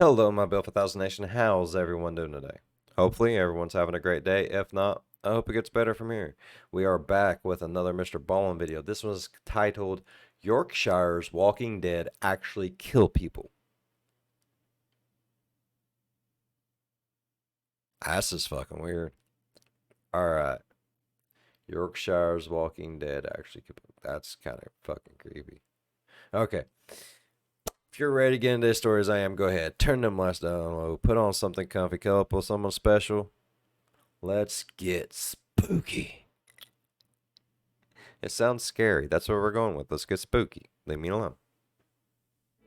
Hello, my Bill for Thousand Nation. How's everyone doing today? Hopefully, everyone's having a great day. If not, I hope it gets better from here. We are back with another MrBallen video. This one's titled Yorkshire's Walking Dead Actually Kill People. That's just fucking weird. Alright. Yorkshire's Walking Dead actually kill people. That's kind of fucking creepy. Okay. If you're ready to get into this story as I am, go ahead. Turn them lights down low. Put on something comfy. Cuddle up with someone special. Let's get spooky. It sounds scary. That's what we're going with. Let's get spooky. Leave me alone.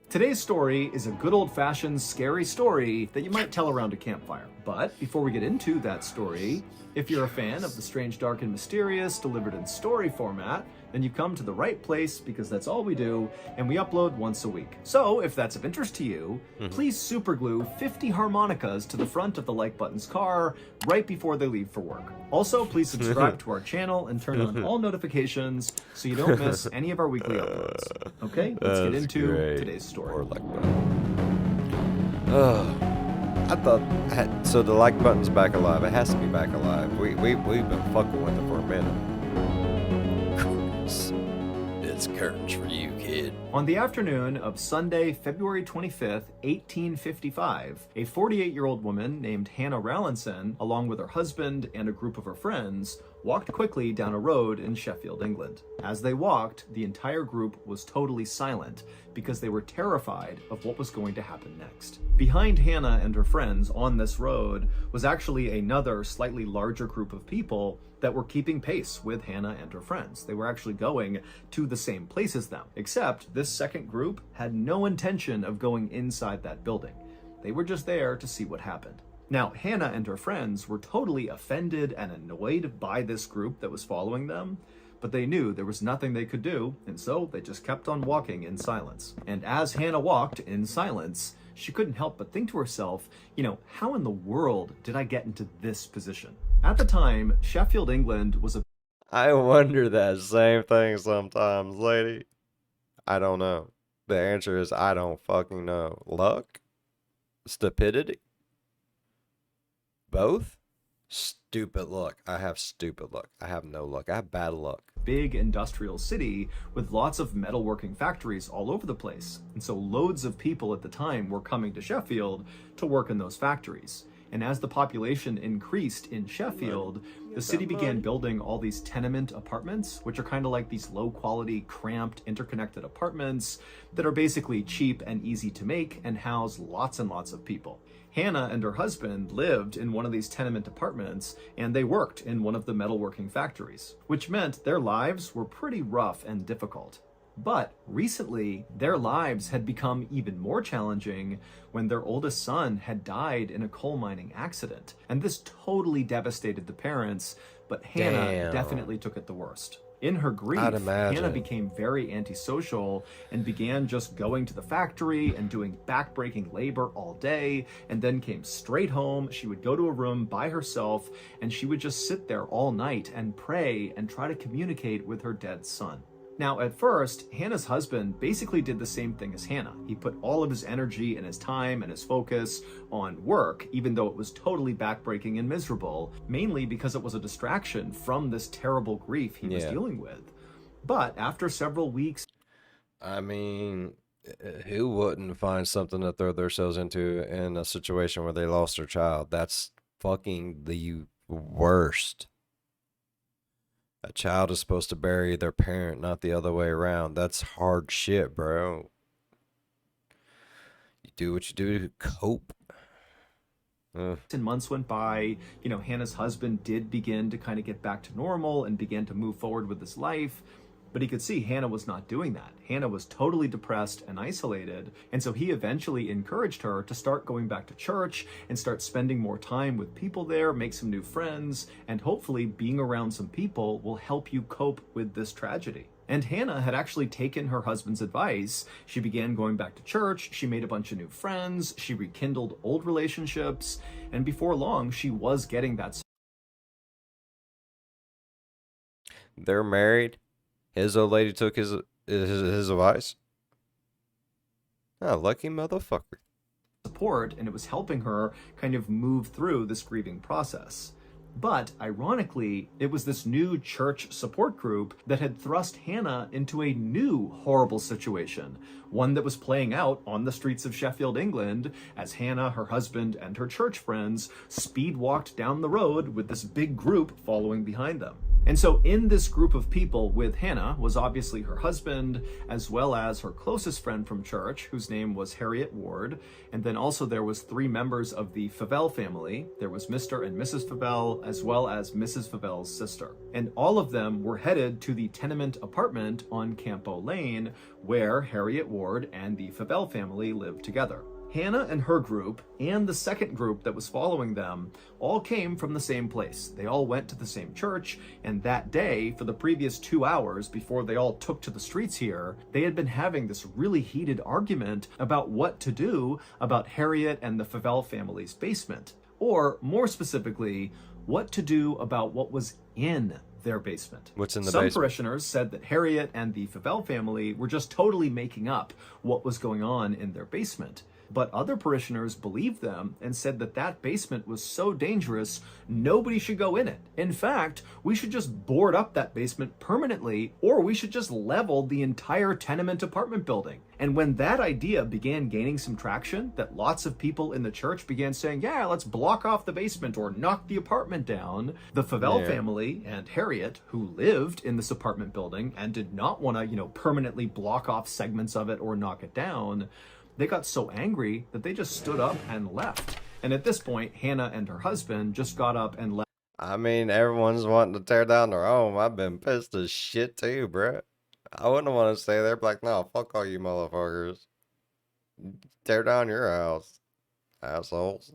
Today's story is a good old-fashioned scary story that you might tell around a campfire. But before we get into that story, if you're a fan of the strange, dark, and mysterious delivered in story format, then you've come to the right place because that's all we do, and we upload once a week. So if that's of interest to you, please superglue 50 harmonicas to the front of the like button's car right before they leave for work. Also, please subscribe to our channel and turn on all notifications so you don't miss any of our weekly uploads. Okay, let's get into today's story. Or like I thought so. The like button's back alive. It has to be back alive. We've been fucking with it for a minute. It's curtains for you, kid. On the afternoon of Sunday, February 25th, 1855, a 48-year-old woman named Hannah Rallinson, along with her husband and a group of her friends, walked quickly down a road in Sheffield, England. As they walked, the entire group was totally silent because they were terrified of what was going to happen next. Behind Hannah and her friends on this road was actually another slightly larger group of people that were keeping pace with Hannah and her friends. They were actually going to the same place as them, except this second group had no intention of going inside that building. They were just there to see what happened. Now, Hannah and her friends were totally offended and annoyed by this group that was following them, but they knew there was nothing they could do, and so they just kept on walking in silence. And as Hannah walked in silence, she couldn't help but think to herself, how in the world did I get into this position? At the time, Sheffield, England was a... I wonder that same thing sometimes, lady. I don't know. The answer is I don't fucking know. Luck? Stupidity? Both? Stupid luck. I have stupid luck. I have no luck. I have bad luck. Big industrial city with lots of metalworking factories all over the place. And so loads of people at the time were coming to Sheffield to work in those factories. And as the population increased in Sheffield, the city began building all these tenement apartments, which are kind of like these low-quality, cramped, interconnected apartments that are basically cheap and easy to make and house lots and lots of people. Hannah and her husband lived in one of these tenement apartments, and they worked in one of the metalworking factories, which meant their lives were pretty rough and difficult. But recently, their lives had become even more challenging when their oldest son had died in a coal mining accident. And this totally devastated the parents, but Hannah definitely took it the worst. In her grief, Hannah became very antisocial and began just going to the factory and doing backbreaking labor all day, and then came straight home. She would go to a room by herself, and she would just sit there all night and pray and try to communicate with her dead son. Now, at first, Hannah's husband basically did the same thing as Hannah. He put all of his energy and his time and his focus on work, even though it was totally backbreaking and miserable, mainly because it was a distraction from this terrible grief he was dealing with. But after several weeks... I mean, who wouldn't find something to throw themselves into in a situation where they lost their child? That's fucking the worst. A child is supposed to bury their parent, not the other way around. That's hard shit, bro. You do what you do to cope. And months went by, Hannah's husband did begin to kind of get back to normal and began to move forward with his life. But he could see Hannah was not doing that. Hannah was totally depressed and isolated, and so he eventually encouraged her to start going back to church and start spending more time with people there, make some new friends, and hopefully being around some people will help you cope with this tragedy. And Hannah had actually taken her husband's advice. She began going back to church, she made a bunch of new friends, she rekindled old relationships, and before long, she was getting that. They're married. His old lady took his advice. Oh, lucky motherfucker. support, and it was helping her kind of move through this grieving process. But ironically, it was this new church support group that had thrust Hannah into a new horrible situation, one that was playing out on the streets of Sheffield, England, as Hannah, her husband, and her church friends speed walked down the road with this big group following behind them. And so in this group of people with Hannah was obviously her husband, as well as her closest friend from church, whose name was Harriet Ward. And then also there was 3 members of the Favell family. There was Mr. and Mrs. Favell, as well as Mrs. Favell's sister. And all of them were headed to the tenement apartment on Campo Lane, where Harriet Ward and the Favell family lived together. Hannah and her group, and the second group that was following them, all came from the same place. They all went to the same church, and that day, for the previous 2 hours before they all took to the streets here, they had been having this really heated argument about what to do about Harriet and the Favell family's basement. Or, more specifically, what to do about what was in their basement. What's in the Some basement? parishioners said that Harriet and the Favell family were just totally making up what was going on in their basement. But other parishioners believed them and said that that basement was so dangerous, nobody should go in it. In fact, we should just board up that basement permanently, or we should just level the entire tenement apartment building. And when that idea began gaining some traction, that lots of people in the church began saying, yeah, let's block off the basement or knock the apartment down, the Favell family and Harriet, who lived in this apartment building and did not want to, permanently block off segments of it or knock it down, they got so angry that they just stood up and left. And at this point, Hannah and her husband just got up and left. I mean, everyone's wanting to tear down their home. I've been pissed as shit too, bruh. I wouldn't want to stay there. Like, no, fuck all you motherfuckers. Tear down your house, assholes.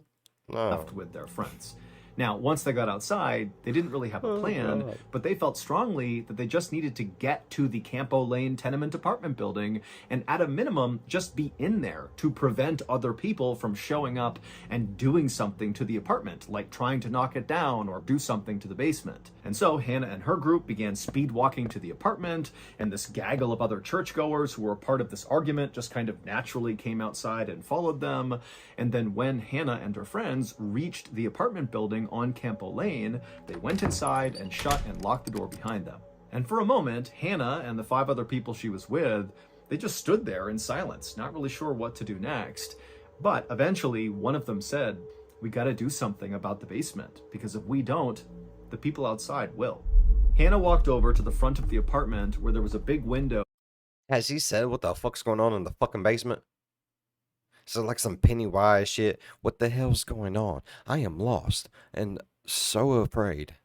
No. Left with their friends. Now, once they got outside, they didn't really have a plan, but they felt strongly that they just needed to get to the Campo Lane tenement apartment building and at a minimum, just be in there to prevent other people from showing up and doing something to the apartment, like trying to knock it down or do something to the basement. And so Hannah and her group began speed walking to the apartment, and this gaggle of other churchgoers who were part of this argument just kind of naturally came outside and followed them. And then when Hannah and her friends reached the apartment building on Campo Lane, they went inside and shut and locked the door behind them. And for a moment, Hannah and the 5 other people she was with, they just stood there in silence, not really sure what to do next. But eventually, one of them said, we gotta do something about the basement, because if we don't, the people outside will. Hannah walked over to the front of the apartment where there was a big window. Has he said what the fuck's going on in the fucking basement? So like some Pennywise shit. What the hell's going on? I am lost and so afraid.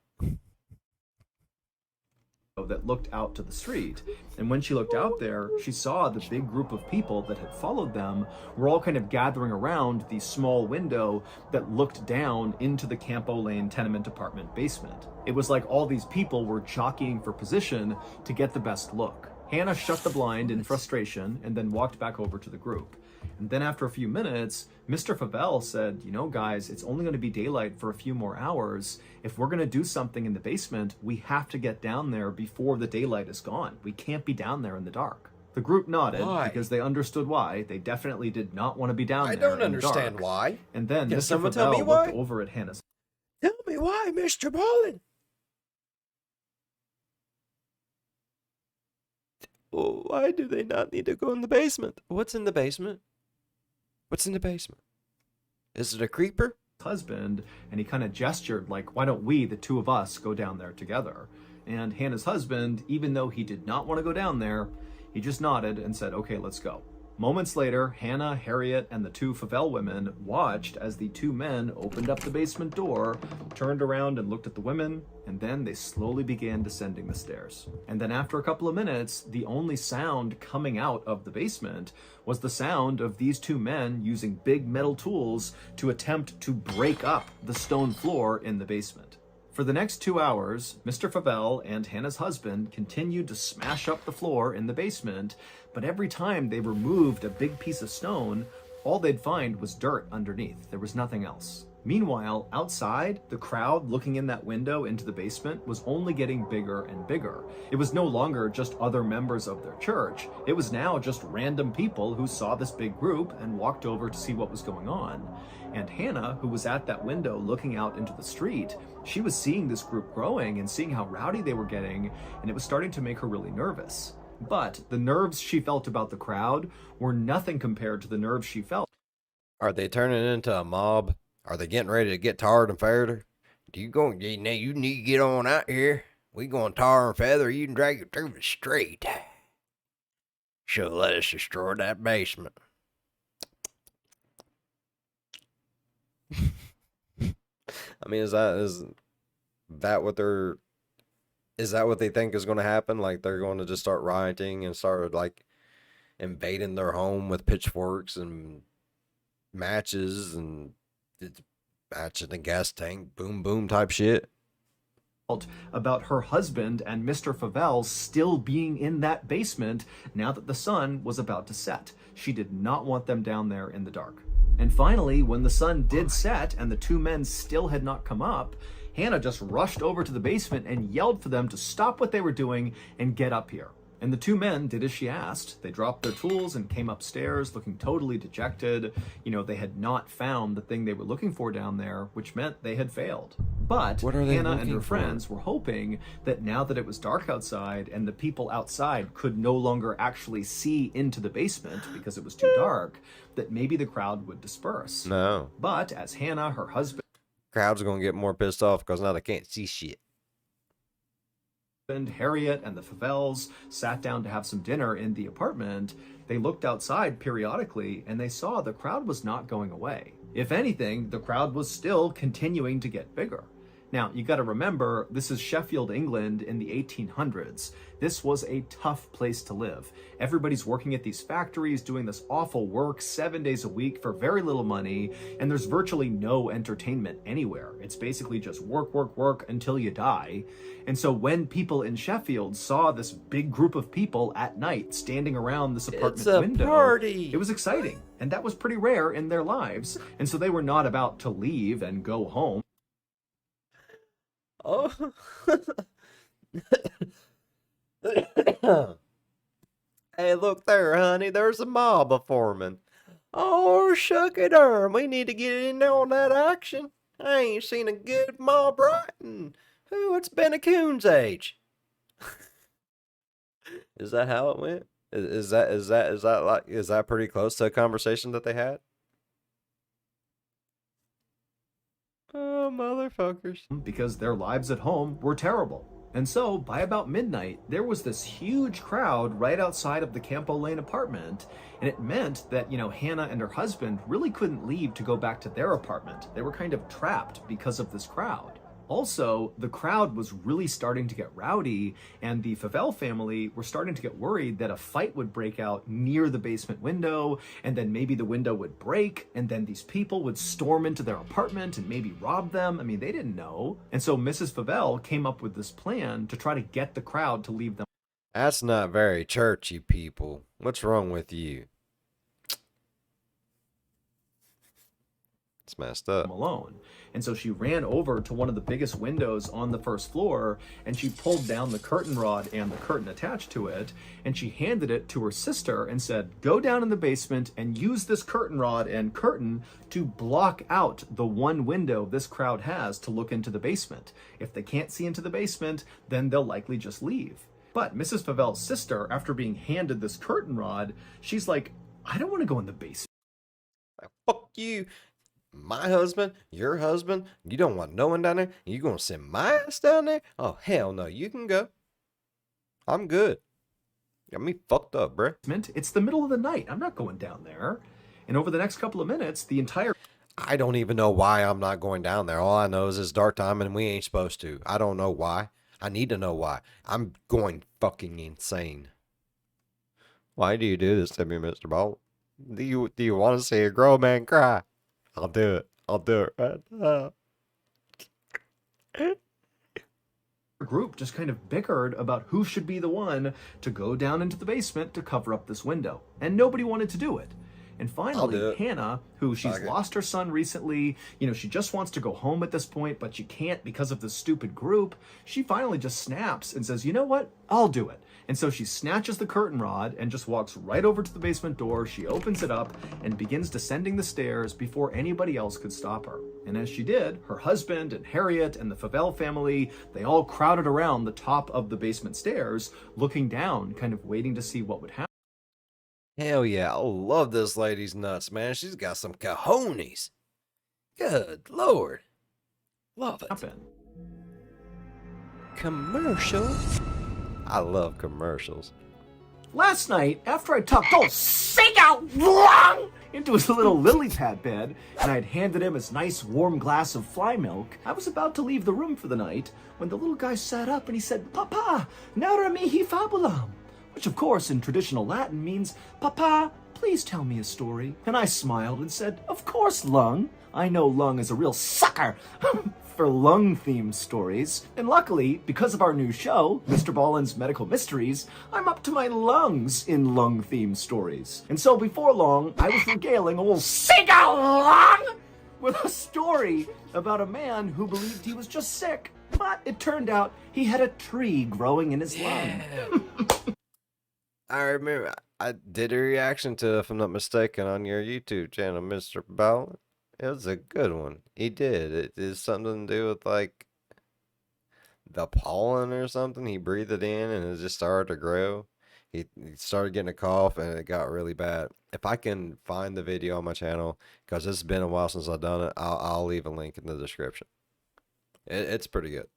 That looked out to the street, and when she looked out there, she saw the big group of people that had followed them were all kind of gathering around the small window that looked down into the Campo Lane tenement apartment basement. It was like all these people were jockeying for position to get the best look. Hannah shut the blind in frustration and then walked back over to the group. And then after a few minutes, Mr. Favell said, guys, it's only going to be daylight for a few more hours. If we're going to do something in the basement, we have to get down there before the daylight is gone. We can't be down there in the dark. The group nodded because they understood why. They definitely did not want to be down there. I don't understand why. And then Can Mr. someone Favell tell me why? looked over at Hannah's. Tell me why, MrBallen. Why do they not need to go in the basement? What's in the basement? What's in the basement? Is it a creeper? Husband, and he kind of gestured like, why don't we, the 2 of us, go down there together? And Hannah's husband, even though he did not want to go down there, he just nodded and said, okay, let's go. Moments later, Hannah, Harriet, and the 2 Favell women watched as the 2 men opened up the basement door, turned around and looked at the women, and then they slowly began descending the stairs. And then after a couple of minutes, the only sound coming out of the basement was the sound of these 2 men using big metal tools to attempt to break up the stone floor in the basement. For the next 2 hours, Mr. Favell and Hannah's husband continued to smash up the floor in the basement, but every time they removed a big piece of stone, all they'd find was dirt underneath. There was nothing else. Meanwhile, outside, the crowd looking in that window into the basement was only getting bigger and bigger. It was no longer just other members of their church. It was now just random people who saw this big group and walked over to see what was going on. And Hannah, who was at that window looking out into the street, she was seeing this group growing and seeing how rowdy they were getting, and it was starting to make her really nervous. But the nerves she felt about the crowd were nothing compared to the nerves she felt. Are they turning into a mob? Are they getting ready to get tarred and feathered? You need to get on out here. We gonna tar and feather you and drag you through the street. Should let us destroy that basement. I mean, is that what they think is going to happen? Like they're going to just start rioting and start like invading their home with pitchforks and matches and matching the gas tank, boom boom type shit. About her husband and Mr. Favell still being in that basement now that the sun was about to set. She did not want them down there in the dark. And finally, when the sun did set and the two men still had not come up, Hannah just rushed over to the basement and yelled for them to stop what they were doing and get up here. And the two men did as she asked. They dropped their tools and came upstairs looking totally dejected. You know, they had not found the thing they were looking for down there, which meant they had failed. But Hannah and her friends were hoping that now that it was dark outside and the people outside could no longer actually see into the basement because it was too dark, that maybe the crowd would disperse. No. But as Hannah, her husband, crowds are going to get more pissed off because now they can't see shit. Harriet and the Favells sat down to have some dinner in the apartment, they looked outside periodically and they saw the crowd was not going away. If anything, the crowd was still continuing to get bigger. Now, you got to remember, this is Sheffield, England in the 1800s. This was a tough place to live. Everybody's working at these factories, doing this awful work 7 days a week for very little money, and there's virtually no entertainment anywhere. It's basically just work, work, work until you die. And so when people in Sheffield saw this big group of people at night standing around this apartment window, party. It was exciting. And that was pretty rare in their lives. And so they were not about to leave and go home. Oh. Hey, look there, honey. There's a mob a-forming. Oh, shuck it, we need to get in on that action. I ain't seen a good mob riding. Ooh, it's been a coon's age. Is that how it went? Is that pretty close to a conversation that they had? Oh, motherfuckers. Because their lives at home were terrible. And so, by about midnight, there was this huge crowd right outside of the Campo Lane apartment, and it meant that, Hannah and her husband really couldn't leave to go back to their apartment. They were kind of trapped because of this crowd. Also, the crowd was really starting to get rowdy, and the Favell family were starting to get worried that a fight would break out near the basement window, and then maybe the window would break, and then these people would storm into their apartment and maybe rob them. I mean, they didn't know. And so Mrs. Favell came up with this plan to try to get the crowd to leave them. That's not very churchy, people. What's wrong with you? It's messed up. Alone. And so she ran over to one of the biggest windows on the first floor, and she pulled down the curtain rod and the curtain attached to it, and she handed it to her sister and said, go down in the basement and use this curtain rod and curtain to block out the one window this crowd has to look into the basement. If they can't see into the basement, then they'll likely just leave. But Mrs. Favell's sister, after being handed this curtain rod, she's like, I don't want to go in the basement. Fuck you. My husband, your husband, you don't want no one down there? You gonna send my ass down there? Oh, hell no, you can go. I'm good. Got me fucked up, bruh. It's the middle of the night. I'm not going down there. And over the next couple of minutes, the entire... I don't even know why I'm not going down there. All I know is it's dark time and we ain't supposed to. I don't know why. I need to know why. I'm going fucking insane. Why do you do this to me, Mr. Ball? Do you want to see a grown man cry? I'll do it. I'll do it right now. Group just kind of bickered about who should be the one to go down into the basement to cover up this window. And nobody wanted to do it. And do finally, it. Hannah, who she's Fuck it. lost her son recently, she just wants to go home at this point, but she can't because of this stupid group. She finally just snaps and says, you know what? I'll do it. And so she snatches the curtain rod and just walks right over to the basement door. She opens it up and begins descending the stairs before anybody else could stop her. And as she did, her husband and Harriet and the Favell family, they all crowded around the top of the basement stairs, looking down, kind of waiting to see what would happen. Hell yeah, I love this lady's nuts, man. She's got some cojones. Good Lord. Love it. Commercial. I love commercials. Last night, after I tucked old Sega into his little lily pad bed, and I had handed him his nice warm glass of fly milk, I was about to leave the room for the night when the little guy sat up and he said, Papa, narra mihi fabulam, which of course in traditional Latin means, Papa, please tell me a story. And I smiled and said, of course, Lung. I know Lung is a real sucker for lung-themed stories. And luckily, because of our new show, MrBallen's Medical Mysteries, I'm up to my lungs in lung-themed stories. And so before long, I was regaling old Sega Lung with a story about a man who believed he was just sick, but it turned out he had a tree growing in his lung. I remember I did a reaction to, if I'm not mistaken, on your YouTube channel, MrBallen. It was a good one. He did. It is something to do with like the pollen or something. He breathed it in and it just started to grow. He started getting a cough and it got really bad. If I can find the video on my channel, because it's been a while since I've done it, I'll leave a link in the description. It's pretty good.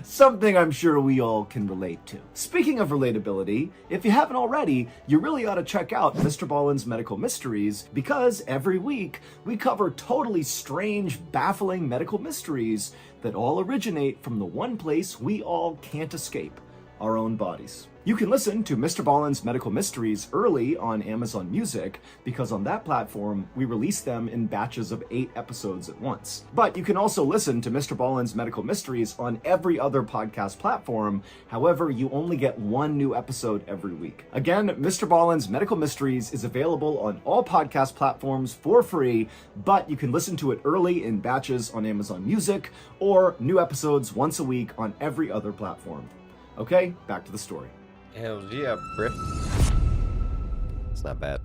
Something I'm sure we all can relate to. Speaking of relatability, if you haven't already, you really ought to check out MrBallen's Medical Mysteries, because every week we cover totally strange, baffling medical mysteries that all originate from the one place we all can't escape, our own bodies. You can listen to MrBallen's Medical Mysteries early on Amazon Music, because on that platform, we release them in batches of 8 episodes at once. But you can also listen to MrBallen's Medical Mysteries on every other podcast platform. However, you only get 1 new episode every week. Again, MrBallen's Medical Mysteries is available on all podcast platforms for free, but you can listen to it early in batches on Amazon Music, or new episodes once a week on every other platform. Okay, back to the story. Hell yeah, Brit. It's not bad.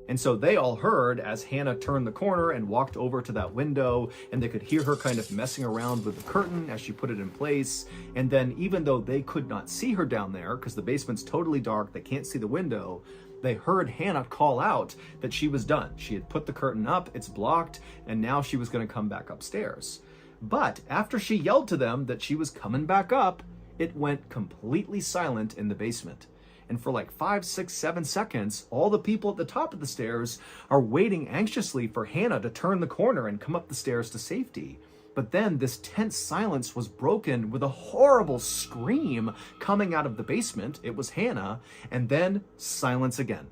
And so they all heard as Hannah turned the corner and walked over to that window, and they could hear her kind of messing around with the curtain as she put it in place. And then even though they could not see her down there, because the basement's totally dark, they can't see the window, they heard Hannah call out that she was done. She had put the curtain up, it's blocked, and now she was going to come back upstairs. But after she yelled to them that she was coming back up, it went completely silent in the basement. And for like 5, 6, 7 seconds, all the people at the top of the stairs are waiting anxiously for Hannah to turn the corner and come up the stairs to safety. But then this tense silence was broken with a horrible scream coming out of the basement. It was Hannah, and then silence again.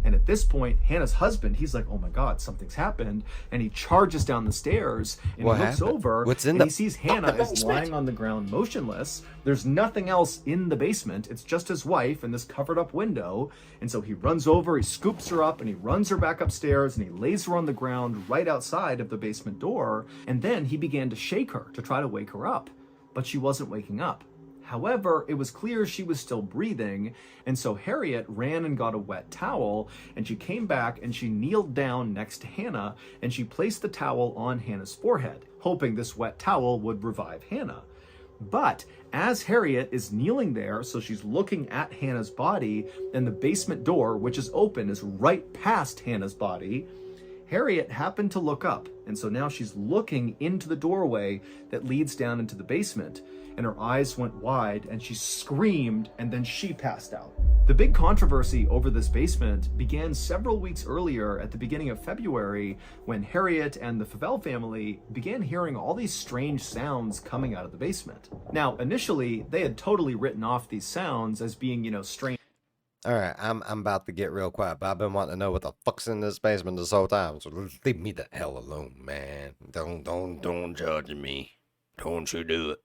And at this point, Hannah's husband, he's like, oh my God, something's happened. And he charges down the stairs and he looks over and he sees Hannah is lying on the ground motionless. There's nothing else in the basement. It's just his wife in this covered up window. And so he runs over, he scoops her up and he runs her back upstairs and he lays her on the ground right outside of the basement door. And then he began to shake her to try to wake her up, but she wasn't waking up. However, it was clear she was still breathing, and so Harriet ran and got a wet towel, and she came back and she kneeled down next to Hannah, and she placed the towel on Hannah's forehead, hoping this wet towel would revive Hannah. But as Harriet is kneeling there, so she's looking at Hannah's body, and the basement door, which is open, is right past Hannah's body, Harriet happened to look up, and so now she's looking into the doorway that leads down into the basement, and her eyes went wide, and she screamed, and then she passed out. The big controversy over this basement began several weeks earlier at the beginning of February, when Harriet and the Favell family began hearing all these strange sounds coming out of the basement. Now, initially, they had totally written off these sounds as being, strange. All right, I'm about to get real quiet, but I've been wanting to know what the fuck's in this basement this whole time. So leave me the hell alone, man. Don't judge me. Don't you do it.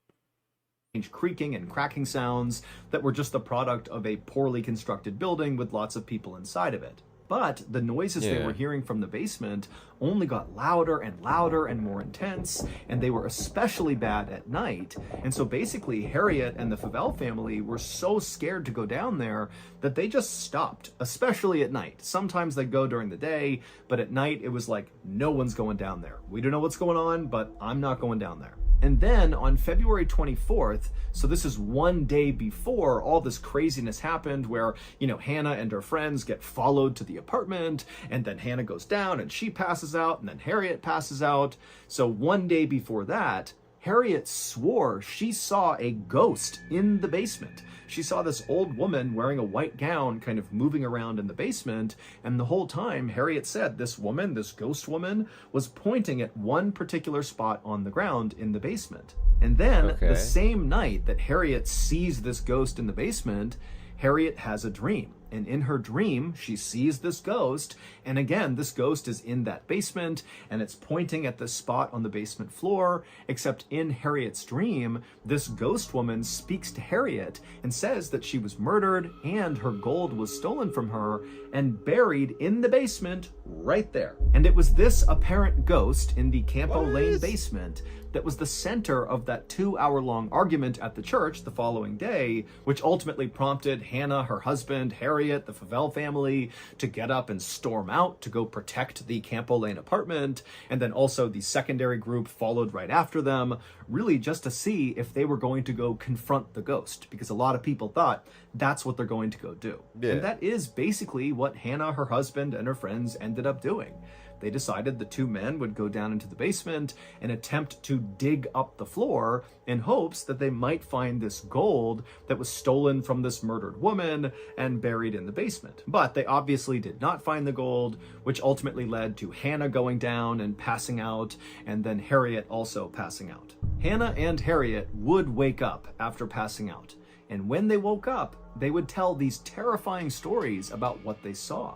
creaking and cracking sounds that were just the product of a poorly constructed building with lots of people inside of it. But the noises they Yeah. were hearing from the basement only got louder and louder and more intense, and they were especially bad at night. And so basically, Harriet and the Favell family were so scared to go down there that they just stopped, especially at night. Sometimes they'd go during the day, but at night it was like, no one's going down there. We don't know what's going on, but I'm not going down there. And then on February 24th, so this is one day before all this craziness happened where, Hannah and her friends get followed to the apartment, and then Hannah goes down and she passes out, and then Harriet passes out. So one day before that, Harriet swore she saw a ghost in the basement. She saw this old woman wearing a white gown kind of moving around in the basement, and the whole time Harriet said this woman, this ghost woman, was pointing at one particular spot on the ground in the basement. And then the same night that Harriet sees this ghost in the basement, Harriet has a dream. And in her dream, she sees this ghost. And again, this ghost is in that basement and it's pointing at the spot on the basement floor. Except in Harriet's dream, this ghost woman speaks to Harriet and says that she was murdered and her gold was stolen from her and buried in the basement right there. And it was this apparent ghost in the Campo Lane basement that was the center of that 2-hour-long argument at the church the following day, which ultimately prompted Hannah, her husband, Harriet, the Favell family to get up and storm out to go protect the Campo Lane apartment. And then also the secondary group followed right after them, really just to see if they were going to go confront the ghost, because a lot of people thought that's what they're going to go do. Yeah. And that is basically what Hannah, her husband, and her friends ended up doing. They decided the two men would go down into the basement and attempt to dig up the floor in hopes that they might find this gold that was stolen from this murdered woman and buried in the basement. But they obviously did not find the gold, which ultimately led to Hannah going down and passing out, and then Harriet also passing out. Hannah and Harriet would wake up after passing out, and when they woke up, they would tell these terrifying stories about what they saw.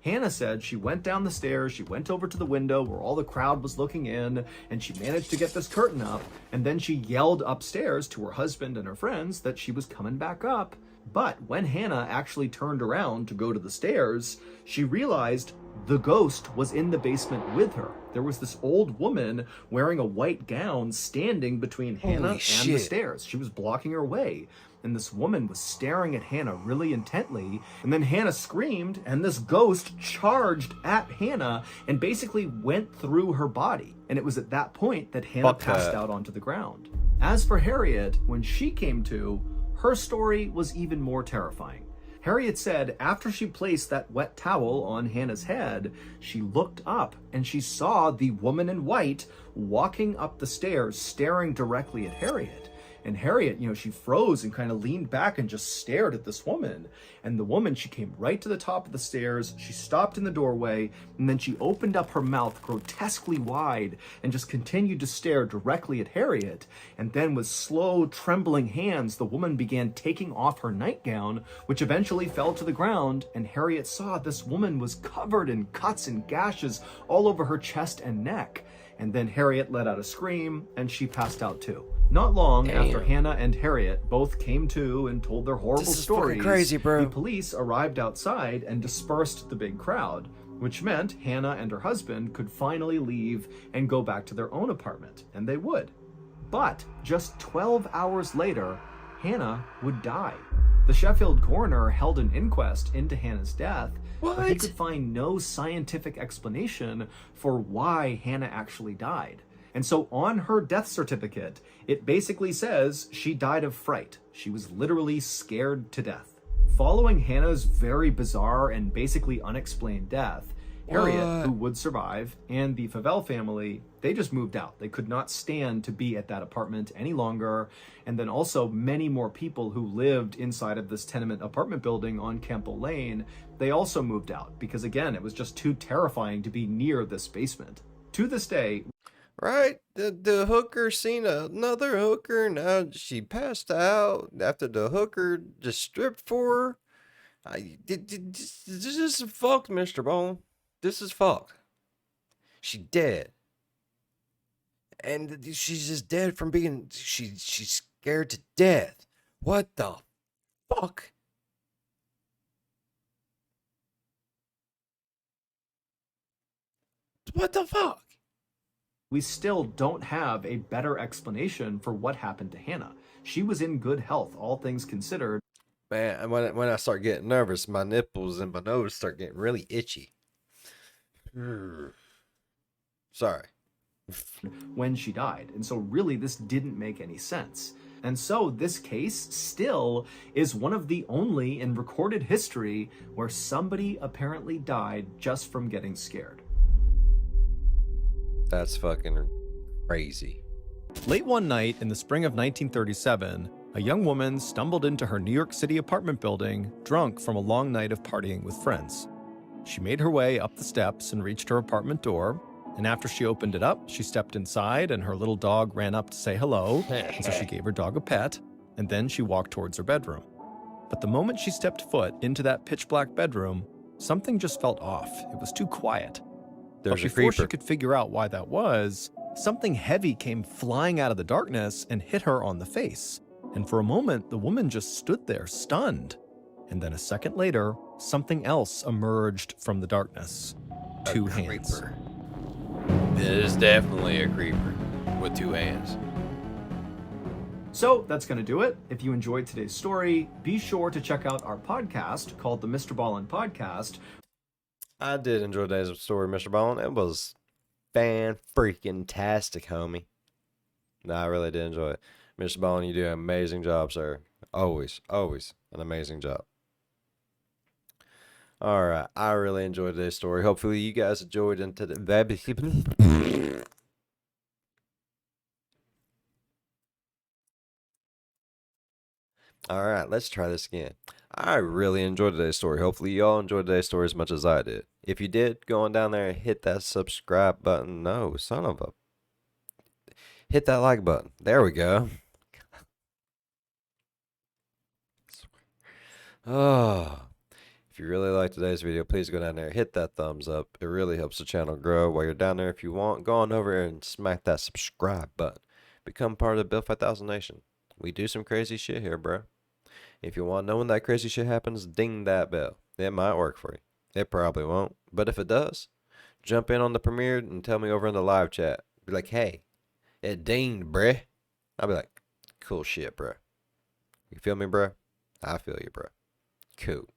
Hannah said she went down the stairs, she went over to the window where all the crowd was looking in, and she managed to get this curtain up, and then she yelled upstairs to her husband and her friends that she was coming back up. But when Hannah actually turned around to go to the stairs, she realized the ghost was in the basement with her. There was this old woman wearing a white gown standing between Hannah and the stairs. She was blocking her way. And this woman was staring at Hannah really intently. And then Hannah screamed, and this ghost charged at Hannah and basically went through her body. And it was at that point that Hannah passed out onto the ground. As for Harriet, when she came to, her story was even more terrifying. Harriet said after she placed that wet towel on Hannah's head, she looked up and she saw the woman in white walking up the stairs, staring directly at Harriet. And Harriet, she froze and kind of leaned back and just stared at this woman. And the woman, she came right to the top of the stairs. She stopped in the doorway, and then she opened up her mouth grotesquely wide and just continued to stare directly at Harriet. And then with slow, trembling hands, the woman began taking off her nightgown, which eventually fell to the ground. And Harriet saw this woman was covered in cuts and gashes all over her chest and neck. And then Harriet let out a scream, and she passed out too. Not long after Hannah and Harriet both came to and told their horrible stories, crazy, bro. The police arrived outside and dispersed the big crowd, which meant Hannah and her husband could finally leave and go back to their own apartment, and they would. But just 12 hours later, Hannah would die. The Sheffield coroner held an inquest into Hannah's death, but he could find no scientific explanation for why Hannah actually died. And so on her death certificate, it basically says she died of fright. She was literally scared to death. Following Hannah's very bizarre and basically unexplained death, Harriet, who would survive, and the Favell family, they just moved out. They could not stand to be at that apartment any longer. And then also many more people who lived inside of this tenement apartment building on Campo Lane, they also moved out because, again, it was just too terrifying to be near this basement. To this day... Right, the hooker seen another hooker. Now she passed out after the hooker just stripped for her. This is fucked, MrBallen. This is fucked. She dead, and she's just dead from being. She's Scared to death. What the fuck? What the fuck? We still don't have a better explanation for what happened to Hannah. She was in good health, all things considered. Man, when I start getting nervous, my nipples and my nose start getting really itchy. Sorry. When she died. And so really this didn't make any sense. And so this case still is one of the only in recorded history where somebody apparently died just from getting scared. That's fucking crazy. Late one night in the spring of 1937, a young woman stumbled into her New York City apartment building, drunk from a long night of partying with friends. She made her way up the steps and reached her apartment door, and after she opened it up, she stepped inside and her little dog ran up to say hello, and so she gave her dog a pet, and then she walked towards her bedroom. But the moment she stepped foot into that pitch-black bedroom, something just felt off. It was too quiet. There's But a before she creeper. could figure out why that was, something heavy came flying out of the darkness and hit her on the face. And for a moment, the woman just stood there, stunned. And then a second later, something else emerged from the darkness. Two hands. It is definitely a creeper with two hands. So that's going to do it. If you enjoyed today's story, be sure to check out our podcast called the MrBallen Podcast. I did enjoy today's story, Mr. Ballin. It was fan-freaking-tastic, homie. No, I really did enjoy it. Mr. Ballin, you do an amazing job, sir. Always, always an amazing job. All right, I really enjoyed today's story. Hopefully, you guys enjoyed it. All right, let's try this again. I really enjoyed today's story. Hopefully, y'all enjoyed today's story as much as I did. If you did, go on down there and hit that subscribe button. No, son of a. Hit that like button. There we go. Oh. If you really like today's video, please go down there, hit that thumbs up. It really helps the channel grow. While you're down there, if you want, go on over and smack that subscribe button. Become part of the Bill 5000 Nation. We do some crazy shit here, bro. If you want to know when that crazy shit happens, ding that bell. It might work for you. It probably won't. But if it does, jump in on the premiere and tell me over in the live chat. Be like, hey, it dinged, bruh. I'll be like, cool shit, bruh. You feel me, bruh? I feel you, bruh. Cool.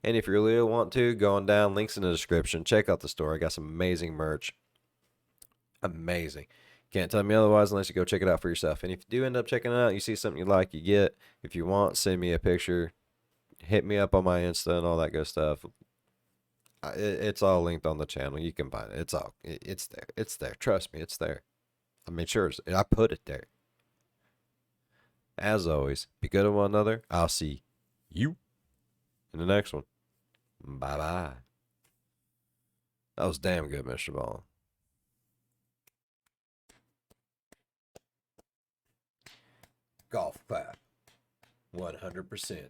And if you really want to, go on down, links in the description. Check out the store. I got some amazing merch. Amazing. Can't tell me otherwise unless you go check it out for yourself. And if you do end up checking it out, you see something you like, you get. If you want, send me a picture. Hit me up on my Insta and all that good stuff. It's all linked on the channel. You can find it. It's there. It's there. Trust me, it's there. I made sure I put it there. As always, be good to one another. I'll see you in the next one. Bye-bye. That was damn good, Mr. Ball. Golf clap. 100%.